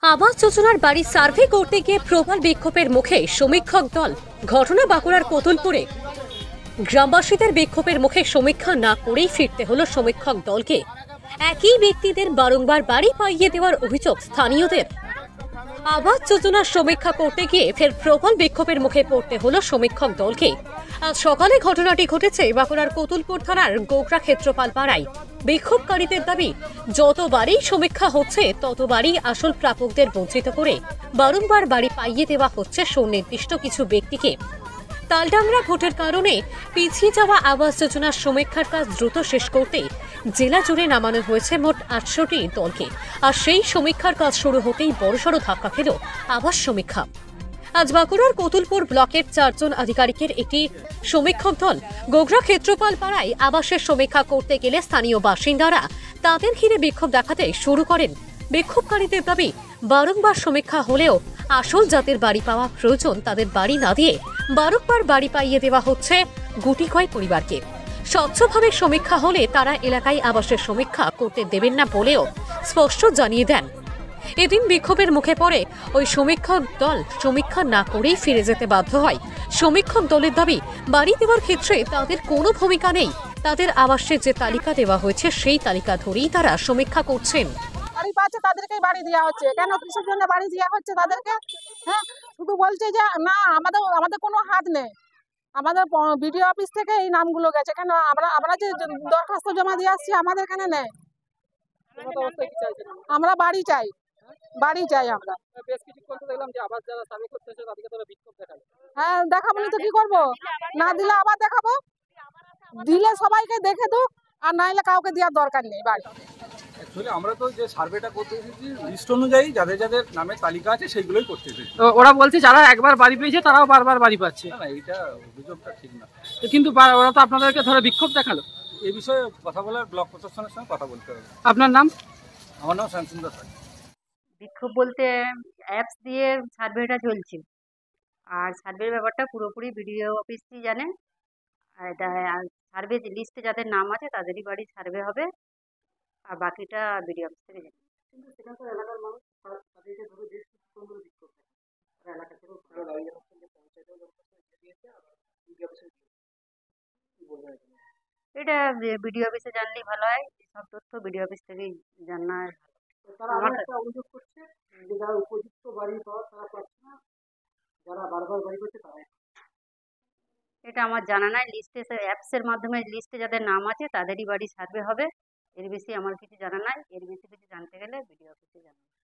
আবাস যোজনার বাড়ি সার্ভে করতে গিয়ে প্রবল বিক্ষোভের মুখে সমীক্ষক দল। ঘটনা বাঁকুড়ার কোতুলপুরে। গ্রামবাসীদের বিক্ষোভের মুখে সমীক্ষা না করেই ফিরতে হলো সমীক্ষক দলকে। একই ব্যক্তিদের বারংবার বাড়ি পাইয়ে দেওয়ার অভিযোগ স্থানীয়দের। আবাস যোজনার সমীক্ষা করতে গিয়ে ফের প্রবল বিক্ষোভের মুখে পড়তে হলো সমীক্ষক দলকে। আজ সকালে ঘটনাটি ঘটেছে বাঁকুড়ার কোতুলপুর থানার গোগরা ক্ষেত্রপাল পাড়ায়। বিক্ষোভকারীদের দাবি, যতবারই সমীক্ষা হচ্ছে ততবারই আসল প্রাপকদের বঞ্চিত করে বারংবার বাড়ি পাইয়ে দেওয়া হচ্ছে সুনির্দিষ্ট কিছু ব্যক্তিকে। তালডাংরা ভোটের কারণে পিছিয়ে যাওয়া আবাস যোজনার সমীক্ষার কাজ দ্রুত শেষ করতে জেলা জুড়ে নামানো হয়েছে মোট 800টি দলকে। আর সেই সমীক্ষার কাজ শুরু হতেই বড়সড় ধাক্কা খেল আবাস সমীক্ষা। আজ বাঁকুড়ার কোতুলপুর ব্লকের 4 জন আধিকারিকের একটি সমীক্ষক দল গোগরা ক্ষেত্রপাল পাড়ায় আবাসের সমীক্ষা করতে গেলে স্থানীয় বাসিন্দারা তাদের ঘিরে বিক্ষোভ দেখাতে শুরু করেন। বিক্ষোভকারীদের দাবি, বারংবার সমীক্ষা হলেও আসল যাদের বাড়ি পাওয়া প্রয়োজন তাদের বাড়ি না দিয়ে বারংবার বাড়ি পাইয়ে দেওয়া হচ্ছে গুটি কয়েক পরিবারকে। স্বচ্ছভাবে সমীক্ষা হলে তারা এলাকায় আবাসের সমীক্ষা করতে দেবেন না বলেও স্পষ্ট জানিয়ে দেন। এদিন বিক্ষোভের মুখে পড়ে ওই সমীক্ষক দল সমীক্ষা না করেই ফিরে যেতে বাধ্য হয়। সমীক্ষক দলের দাবি, বাড়ি দেওয়ার ক্ষেত্রে তাদের কোনো ভূমিকা নেই। তাদের আবাসের যে তালিকা দেওয়া হয়েছে সেই তালিকা ধরেই তারা সমীক্ষা করছেন। বাড়ি পাচ্ছে তাদেরকে বাড়ি দেওয়া হচ্ছে, কেন কিসের জন্য বাড়ি দেওয়া হচ্ছে তাদেরকে? হ্যাঁ, শুধু বলছে যে না আমাদের কোনো হাত নেই, আমাদের বিডিও অফিস থেকে এই নামগুলো গেছে। কেন আমরা যে দরখাস্ত জমা দিয়ে আসছি আমাদের এখানে নেই। আমরা বাড়ি চাই, বাড়ি চাই আমরা। হ্যাঁ, দেখাবো না তো কি করবো? না দিলে আবার দেখাবো, দিলে সবাইকে দেখে দু, আর না হলে কাউকে দেওয়ার দরকার নেই বাড়ি। অ্যাকচুয়ালি আমরা তো যে সার্ভেটা করতে এসেছি লিস্ট অনুযায়ী যাদের যাদের নামের তালিকা আছে সেইগুলোই করতে এসেছি। তো ওরা বলছে যারা একবার বাড়ি পেয়েছে তারাও বারবার বাড়ি পাচ্ছে। না, এইটা অভিযোগটা ঠিক না। কিন্তু ওরা তো আপনাদেরকে ধরে বিক্ষোভ দেখালো। এই বিষয়ে কথা বলার ব্লক প্রশাসনের সঙ্গে কথা বলতে হবে। আপনার নাম? আমার নাম শ্যামসুন্দর রায়। বিক্ষোভ বলতে অ্যাপস দিয়ে সার্ভেটা চলছে, আর সার্ভের ব্যাপারটা পুরোপুরি বিডিও অফিসই জানে। আর এটা সার্ভে লিস্টে যাদের নাম আছে তাদেরই বাড়ি সার্ভে হবে, আর বাকিটা বিডিও অফিস থেকে জানে। এটা বিডিও অফিসে জানলেই ভালো হয়, সব তথ্য বিডিও অফিস থেকেই জানা। আমার অভিযোগ করছে যে যারা উপযুক্ত বাড়ি পাওয়া তারা পাচ্ছে না, যারা বারবার বাড়ি করছে তারাই। এটা আমার জানা নাই। লিস্টে অ্যাপসের মাধ্যমে লিস্টে যাদের নাম আছে তাদেরই বাড়ি সার্ভে হবে, এর বেশি আমার কিছু জানা নাই। এর বেশি কিছু জানতে গেলে বিডিও অফিস